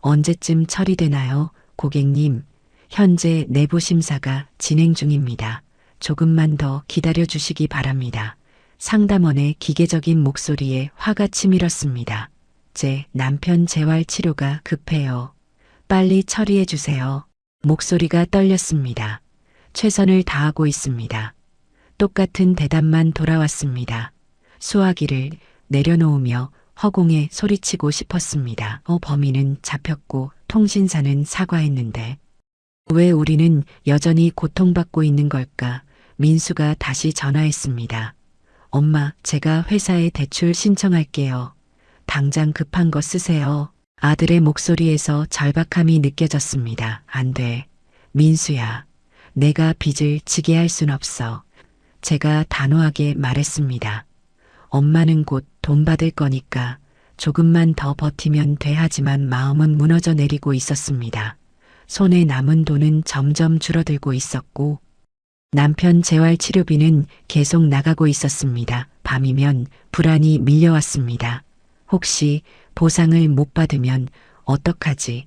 언제쯤 처리되나요? 고객님, 현재 내부 심사가 진행 중입니다. 조금만 더 기다려 주시기 바랍니다. 상담원의 기계적인 목소리에 화가 치밀었습니다. 제 남편 재활 치료가 급해요. 빨리 처리해 주세요. 목소리가 떨렸습니다. 최선을 다하고 있습니다. 똑같은 대답만 돌아왔습니다. 수화기를 내려놓으며 허공에 소리치고 싶었습니다. 범인은 잡혔고 통신사는 사과했는데 왜 우리는 여전히 고통받고 있는 걸까? 민수가 다시 전화했습니다. 엄마, 제가 회사에 대출 신청할게요. 당장 급한 거 쓰세요. 아들의 목소리에서 절박함이 느껴졌습니다. 안 돼. 민수야. 내가 빚을 지게 할 순 없어. 제가 단호하게 말했습니다. 엄마는 곧 돈 받을 거니까 조금만 더 버티면 돼 하지만 마음은 무너져 내리고 있었습니다. 손에 남은 돈은 점점 줄어들고 있었고 남편 재활 치료비는 계속 나가고 있었습니다. 밤이면 불안이 밀려왔습니다. 혹시 보상을 못 받으면 어떡하지?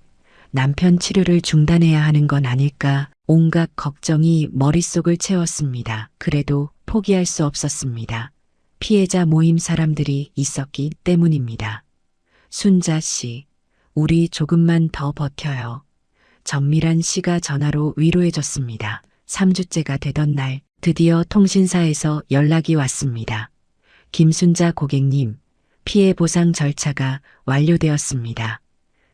남편 치료를 중단해야 하는 건 아닐까? 온갖 걱정이 머릿속을 채웠습니다. 그래도 포기할 수 없었습니다. 피해자 모임 사람들이 있었기 때문입니다. 순자 씨, 우리 조금만 더 버텨요. 정밀한 씨가 전화로 위로해줬습니다. 3주째가 되던 날 드디어 통신사에서 연락이 왔습니다. 김순자 고객님, 피해 보상 절차가 완료되었습니다.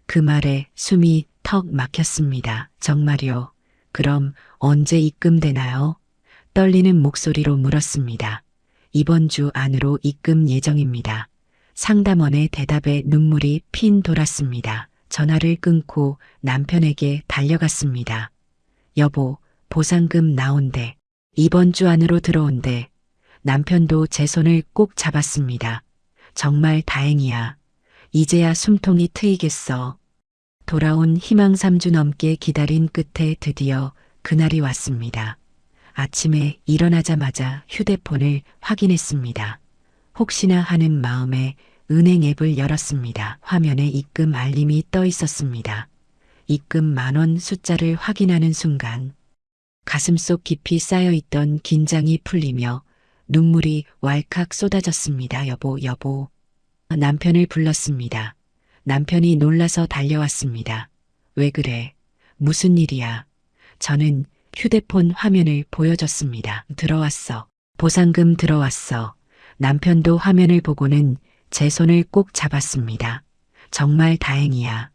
그 말에 숨이 턱 막혔습니다. 정말요? 그럼 언제 입금되나요? 떨리는 목소리로 물었습니다. 이번 주 안으로 입금 예정입니다. 상담원의 대답에 눈물이 핀 돌았습니다. 전화를 끊고 남편에게 달려갔습니다. 여보, 보상금 나온대. 이번 주 안으로 들어온대. 남편도 제 손을 꼭 잡았습니다. 정말 다행이야. 이제야 숨통이 트이겠어. 돌아온 희망 3주 넘게 기다린 끝에 드디어 그날이 왔습니다. 아침에 일어나자마자 휴대폰을 확인했습니다. 혹시나 하는 마음에 은행 앱을 열었습니다. 화면에 입금 알림이 떠 있었습니다. 입금 10,000원 숫자를 확인하는 순간 가슴속 깊이 쌓여있던 긴장이 풀리며 눈물이 왈칵 쏟아졌습니다. 여보, 여보. 남편을 불렀습니다. 남편이 놀라서 달려왔습니다. 왜 그래? 무슨 일이야? 저는 휴대폰 화면을 보여줬습니다. 들어왔어. 보상금 들어왔어. 남편도 화면을 보고는 제 손을 꼭 잡았습니다. 정말 다행이야.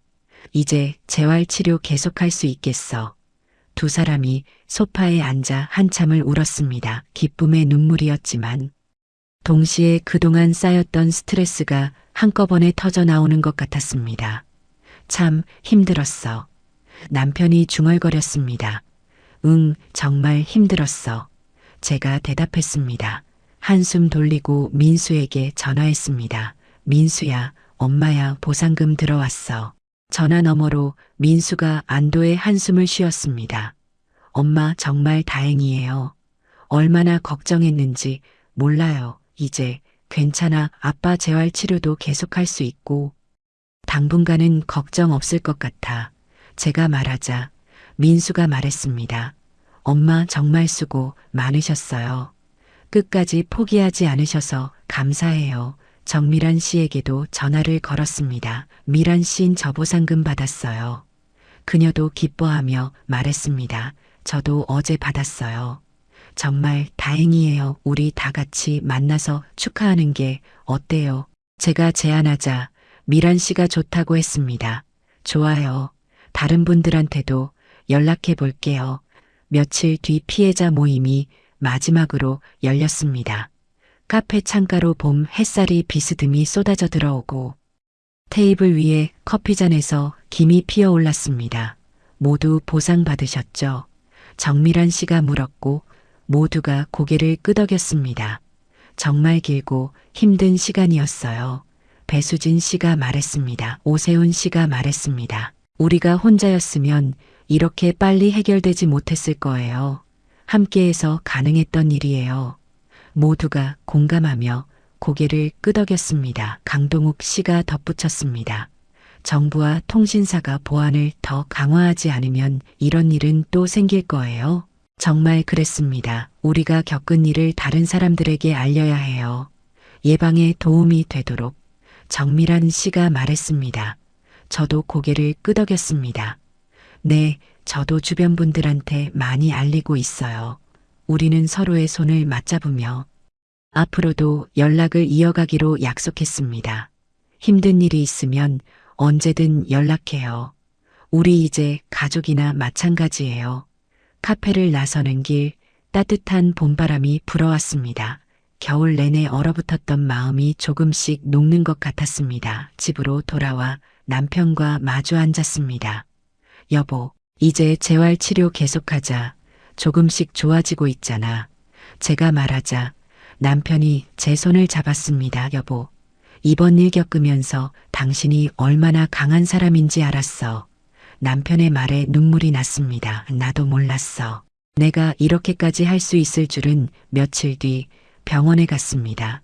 이제 재활치료 계속할 수 있겠어. 두 사람이 소파에 앉아 한참을 울었습니다. 기쁨의 눈물이었지만 동시에 그동안 쌓였던 스트레스가 한꺼번에 터져 나오는 것 같았습니다. 참 힘들었어. 남편이 중얼거렸습니다. 응, 정말 힘들었어. 제가 대답했습니다. 한숨 돌리고 민수에게 전화했습니다. 민수야, 엄마야, 보상금 들어왔어. 전화 너머로 민수가 안도의 한숨을 쉬었습니다. 엄마 정말 다행이에요. 얼마나 걱정했는지 몰라요. 이제 괜찮아. 아빠 재활치료도 계속할 수 있고 당분간은 걱정 없을 것 같아. 제가 말하자 민수가 말했습니다. 엄마 정말 수고 많으셨어요. 끝까지 포기하지 않으셔서 감사해요. 정미란 씨에게도 전화를 걸었습니다. 미란 씨는 저 보상금 받았어요. 그녀도 기뻐하며 말했습니다. 저도 어제 받았어요. 정말 다행이에요. 우리 다 같이 만나서 축하하는 게 어때요? 제가 제안하자 미란 씨가 좋다고 했습니다. 좋아요. 다른 분들한테도 연락해 볼게요. 며칠 뒤 피해자 모임이 마지막으로 열렸습니다. 카페 창가로 봄 햇살이 비스듬히 쏟아져 들어오고 테이블 위에 커피잔에서 김이 피어올랐습니다. 모두 보상받으셨죠? 정미란 씨가 물었고 모두가 고개를 끄덕였습니다. 정말 길고 힘든 시간이었어요. 배수진 씨가 말했습니다. 오세훈 씨가 말했습니다. 우리가 혼자였으면 이렇게 빨리 해결되지 못했을 거예요. 함께해서 가능했던 일이에요. 모두가 공감하며 고개를 끄덕였습니다. 강동욱 씨가 덧붙였습니다. 정부와 통신사가 보안을 더 강화하지 않으면 이런 일은 또 생길 거예요. 정말 그랬습니다. 우리가 겪은 일을 다른 사람들에게 알려야 해요. 예방에 도움이 되도록 정미란 씨가 말했습니다. 저도 고개를 끄덕였습니다. 네, 저도 주변 분들한테 많이 알리고 있어요. 우리는 서로의 손을 맞잡으며 앞으로도 연락을 이어가기로 약속했습니다. 힘든 일이 있으면 언제든 연락해요. 우리 이제 가족이나 마찬가지예요. 카페를 나서는 길 따뜻한 봄바람이 불어왔습니다. 겨울 내내 얼어붙었던 마음이 조금씩 녹는 것 같았습니다. 집으로 돌아와 남편과 마주 앉았습니다. 여보, 이제 재활치료 계속하자. 조금씩 좋아지고 있잖아. 제가 말하자 남편이 제 손을 잡았습니다. 여보, 이번 일 겪으면서 당신이 얼마나 강한 사람인지 알았어. 남편의 말에 눈물이 났습니다. 나도 몰랐어. 내가 이렇게까지 할 수 있을 줄은. 며칠 뒤 병원에 갔습니다.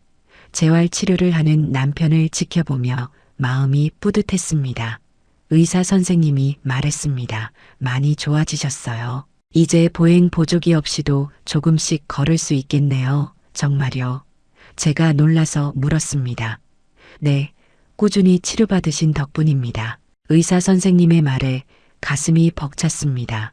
재활치료를 하는 남편을 지켜보며 마음이 뿌듯했습니다. 의사 선생님이 말했습니다. 많이 좋아지셨어요. 이제 보행 보조기 없이도 조금씩 걸을 수 있겠네요. 정말요? 제가 놀라서 물었습니다. 네, 꾸준히 치료받으신 덕분입니다. 의사 선생님의 말에 가슴이 벅찼습니다.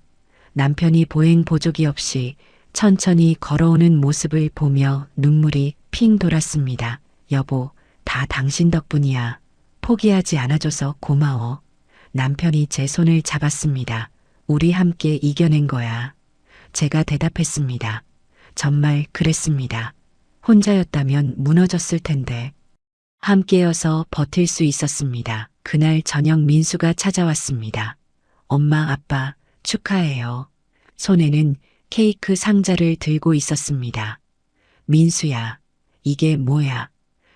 남편이 보행 보조기 없이 천천히 걸어오는 모습을 보며 눈물이 핑 돌았습니다. 여보, 다 당신 덕분이야. 포기하지 않아줘서 고마워. 남편이 제 손을 잡았습니다. 우리 함께 이겨낸 거야. 제가 대답했습니다. 정말 그랬습니다. 혼자였다면 무너졌을 텐데. 함께여서 버틸 수 있었습니다. 그날 저녁 민수가 찾아왔습니다. 엄마, 아빠, 축하해요. 손에는 케이크 상자를 들고 있었습니다. 민수야, 이게 뭐야?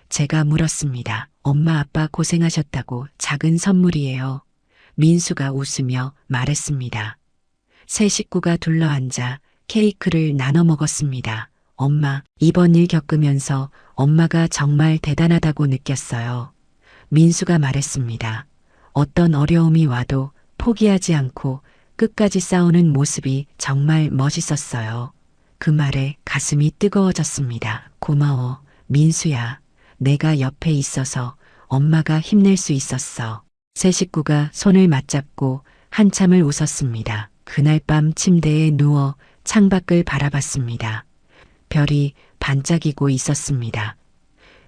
제가 물었습니다. 엄마, 아빠 고생하셨다고 작은 선물이에요. 민수가 웃으며 말했습니다. 세 식구가 둘러앉아 케이크를 나눠 먹었습니다. 엄마, 이번 일 겪으면서 엄마가 정말 대단하다고 느꼈어요. 민수가 말했습니다. 어떤 어려움이 와도 포기하지 않고 끝까지 싸우는 모습이 정말 멋있었어요. 그 말에 가슴이 뜨거워졌습니다. 고마워, 민수야. 내가 옆에 있어서 엄마가 힘낼 수 있었어. 세 식구가 손을 맞잡고 한참을 웃었습니다. 그날 밤 침대에 누워 창밖을 바라봤습니다. 별이 반짝이고 있었습니다.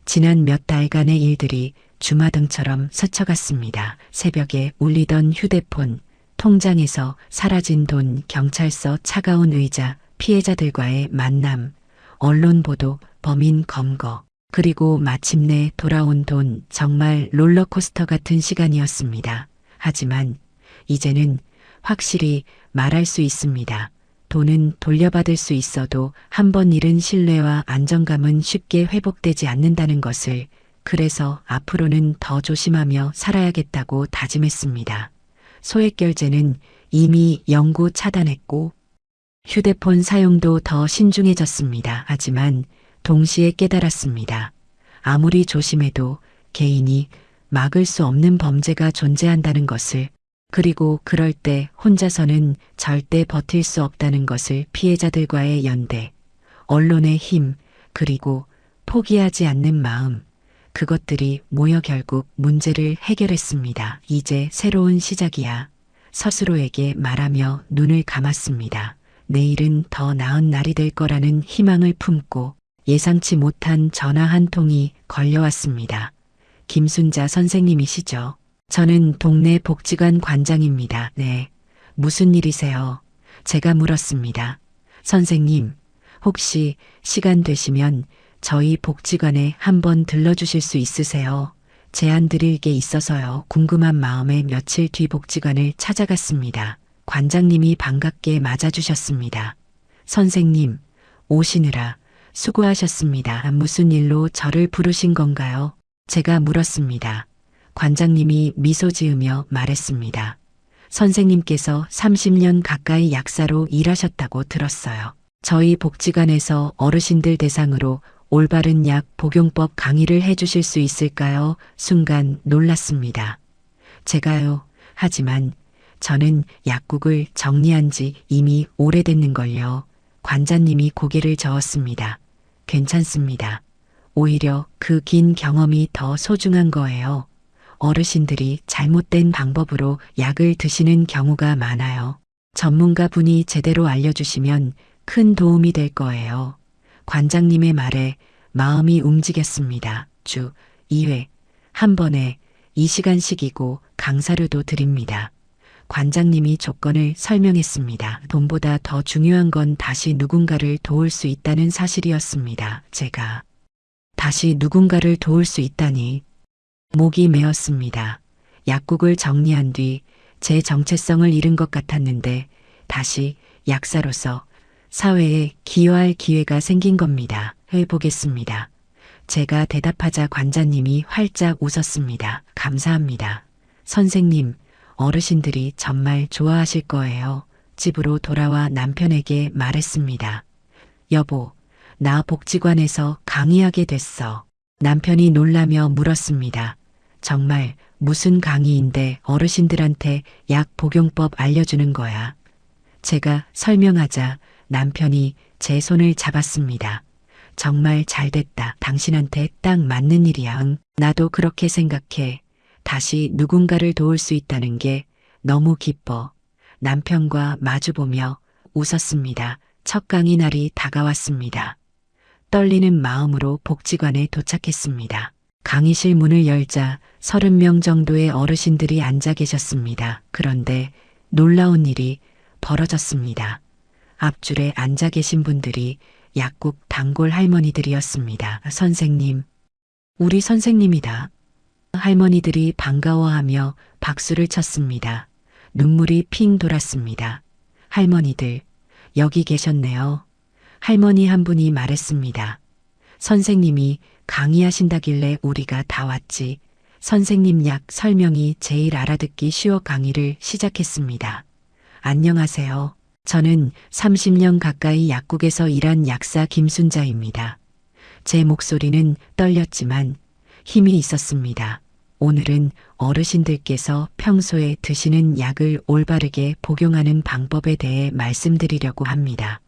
지난 몇 달간의 일들이 주마등처럼 스쳐갔습니다. 새벽에 울리던 휴대폰, 통장에서 사라진 돈, 경찰서 차가운 의자, 피해자들과의 만남, 언론 보도, 범인 검거, 그리고 마침내 돌아온 돈, 정말 롤러코스터 같은 시간이었습니다. 하지만 이제는 확실히 말할 수 있습니다. 돈은 돌려받을 수 있어도 한 번 잃은 신뢰와 안정감은 쉽게 회복되지 않는다는 것을, 그래서 앞으로는 더 조심하며 살아야겠다고 다짐했습니다. 소액결제는 이미 영구 차단했고 휴대폰 사용도 더 신중해졌습니다. 하지만 동시에 깨달았습니다. 아무리 조심해도 개인이 막을 수 없는 범죄가 존재한다는 것을, 그리고 그럴 때 혼자서는 절대 버틸 수 없다는 것을. 피해자들과의 연대, 언론의 힘, 그리고 포기하지 않는 마음, 그것들이 모여 결국 문제를 해결했습니다. 이제 새로운 시작이야. 스스로에게 말하며 눈을 감았습니다. 내일은 더 나은 날이 될 거라는 희망을 품고 예상치 못한 전화 한 통이 걸려왔습니다. 김순자 선생님이시죠? 저는 동네 복지관 관장입니다. 네. 무슨 일이세요? 제가 물었습니다. 선생님, 혹시 시간 되시면 저희 복지관에 한번 들러주실 수 있으세요? 제안 드릴 게 있어서요. 궁금한 마음에 며칠 뒤 복지관을 찾아갔습니다. 관장님이 반갑게 맞아주셨습니다. 선생님, 오시느라 수고하셨습니다. 무슨 일로 저를 부르신 건가요? 제가 물었습니다. 관장님이 미소 지으며 말했습니다. 선생님께서 30년 가까이 약사로 일하셨다고 들었어요. 저희 복지관에서 어르신들 대상으로 올바른 약 복용법 강의를 해주실 수 있을까요? 순간 놀랐습니다. 제가요. 하지만 저는 약국을 정리한 지 이미 오래됐는걸요. 관장님이 고개를 저었습니다. 괜찮습니다. 오히려 그 긴 경험이 더 소중한 거예요. 어르신들이 잘못된 방법으로 약을 드시는 경우가 많아요. 전문가 분이 제대로 알려주시면 큰 도움이 될 거예요. 관장님의 말에 마음이 움직였습니다. 주 2회, 한 번에 2시간씩이고 강사료도 드립니다. 관장님이 조건을 설명했습니다. 돈보다 더 중요한 건 다시 누군가를 도울 수 있다는 사실이었습니다. 제가 다시 누군가를 도울 수 있다니 목이 메었습니다. 약국을 정리한 뒤 제 정체성을 잃은 것 같았는데 다시 약사로서 사회에 기여할 기회가 생긴 겁니다. 해보겠습니다. 제가 대답하자 관장님이 활짝 웃었습니다. 감사합니다. 선생님, 어르신들이 정말 좋아하실 거예요. 집으로 돌아와 남편에게 말했습니다. 여보, 나 복지관에서 강의하게 됐어. 남편이 놀라며 물었습니다. 정말 무슨 강의인데 어르신들한테 약 복용법 알려주는 거야. 제가 설명하자 남편이 제 손을 잡았습니다. 정말 잘 됐다. 당신한테 딱 맞는 일이야. 응, 나도 그렇게 생각해. 다시 누군가를 도울 수 있다는 게 너무 기뻐. 남편과 마주보며 웃었습니다. 첫 강의 날이 다가왔습니다. 떨리는 마음으로 복지관에 도착했습니다. 강의실 문을 열자 30명 정도의 어르신들이 앉아 계셨습니다. 그런데 놀라운 일이 벌어졌습니다. 앞줄에 앉아 계신 분들이 약국 단골 할머니들이었습니다. 선생님, 우리 선생님이다. 할머니들이 반가워하며 박수를 쳤습니다. 눈물이 핑 돌았습니다. 할머니들, 여기 계셨네요. 할머니 한 분이 말했습니다. 선생님이 강의하신다길래 우리가 다 왔지. 선생님 약 설명이 제일 알아듣기 쉬워 강의를 시작했습니다. 안녕하세요. 저는 30년 가까이 약국에서 일한 약사 김순자입니다. 제 목소리는 떨렸지만 힘이 있었습니다. 오늘은 어르신들께서 평소에 드시는 약을 올바르게 복용하는 방법에 대해 말씀드리려고 합니다.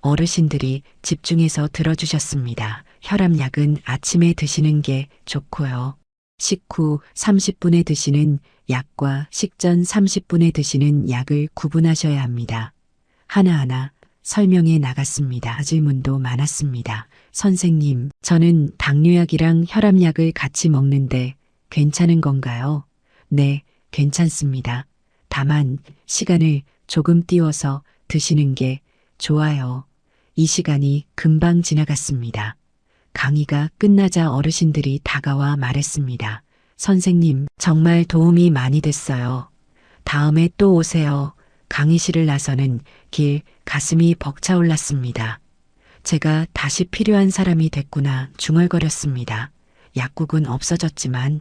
어르신들이 집중해서 들어주셨습니다. 혈압약은 아침에 드시는 게 좋고요. 식후 30분에 드시는 약과 식전 30분에 드시는 약을 구분하셔야 합니다. 하나하나 설명해 나갔습니다. 질문도 많았습니다. 선생님, 저는 당뇨약이랑 혈압약을 같이 먹는데 괜찮은 건가요? 네, 괜찮습니다. 다만 시간을 조금 띄워서 드시는 게 좋아요. 이 시간이 금방 지나갔습니다. 강의가 끝나자 어르신들이 다가와 말했습니다. 선생님, 정말 도움이 많이 됐어요. 다음에 또 오세요. 강의실을 나서는 길 가슴이 벅차올랐습니다. 제가 다시 필요한 사람이 됐구나 중얼거렸습니다. 약국은 없어졌지만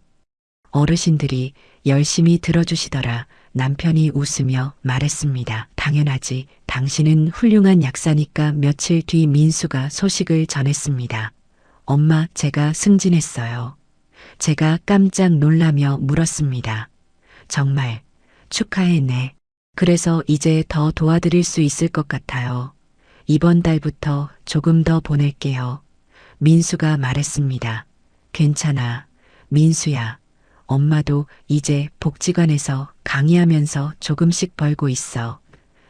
어르신들이 열심히 들어주시더라. 남편이 웃으며 말했습니다. 당연하지. 당신은 훌륭한 약사니까. 며칠 뒤 민수가 소식을 전했습니다. 엄마, 제가 승진했어요. 제가 깜짝 놀라며 물었습니다. 정말 축하해네. 그래서 이제 더 도와드릴 수 있을 것 같아요. 이번 달부터 조금 더 보낼게요. 민수가 말했습니다. 괜찮아. 민수야. 엄마도 이제 복지관에서 강의하면서 조금씩 벌고 있어.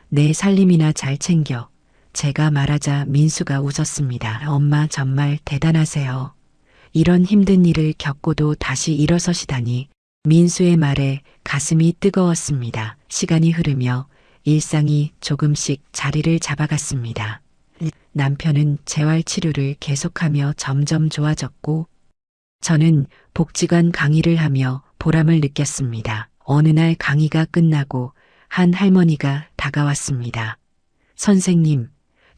내 살림이나 잘 챙겨. 제가 말하자 민수가 웃었습니다. 엄마 정말 대단하세요. 이런 힘든 일을 겪고도 다시 일어서시다니. 민수의 말에 가슴이 뜨거웠습니다. 시간이 흐르며 일상이 조금씩 자리를 잡아갔습니다. 남편은 재활치료를 계속하며 점점 좋아졌고 저는 복지관 강의를 하며 보람을 느꼈습니다. 어느 날 강의가 끝나고 한 할머니가 다가왔습니다. 선생님,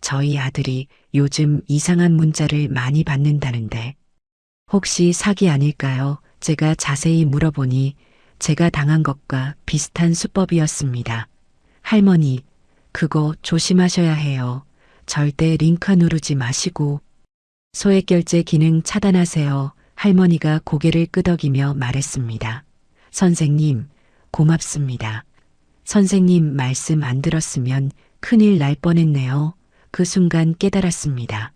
저희 아들이 요즘 이상한 문자를 많이 받는다는데 혹시 사기 아닐까요? 제가 자세히 물어보니 제가 당한 것과 비슷한 수법이었습니다. 할머니, 그거 조심하셔야 해요. 절대 링크 누르지 마시고 소액결제 기능 차단하세요. 할머니가 고개를 끄덕이며 말했습니다. 선생님, 고맙습니다. 선생님 말씀 안 들었으면 큰일 날 뻔했네요. 그 순간 깨달았습니다.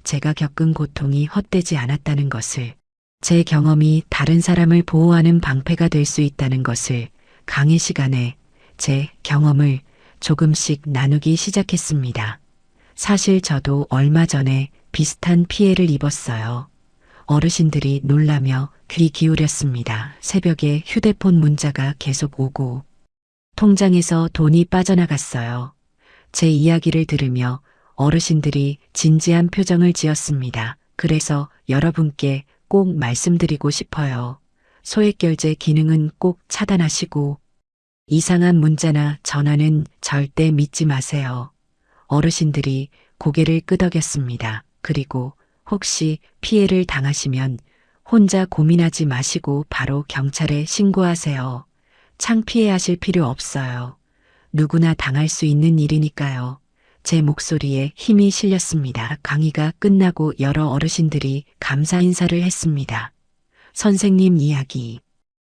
제가 겪은 고통이 헛되지 않았다는 것을, 제 경험이 다른 사람을 보호하는 방패가 될 수 있다는 것을. 강의 시간에 제 경험을 조금씩 나누기 시작했습니다. 사실 저도 얼마 전에 비슷한 피해를 입었어요. 어르신들이 놀라며 귀 기울였습니다. 새벽에 휴대폰 문자가 계속 오고 통장에서 돈이 빠져나갔어요. 제 이야기를 들으며 어르신들이 진지한 표정을 지었습니다. 그래서 여러분께 꼭 말씀드리고 싶어요. 소액결제 기능은 꼭 차단하시고 이상한 문자나 전화는 절대 믿지 마세요. 어르신들이 고개를 끄덕였습니다. 그리고 혹시 피해를 당하시면 혼자 고민하지 마시고 바로 경찰에 신고하세요. 창피해하실 필요 없어요. 누구나 당할 수 있는 일이니까요. 제 목소리에 힘이 실렸습니다. 강의가 끝나고 여러 어르신들이 감사 인사를 했습니다. 선생님 이야기.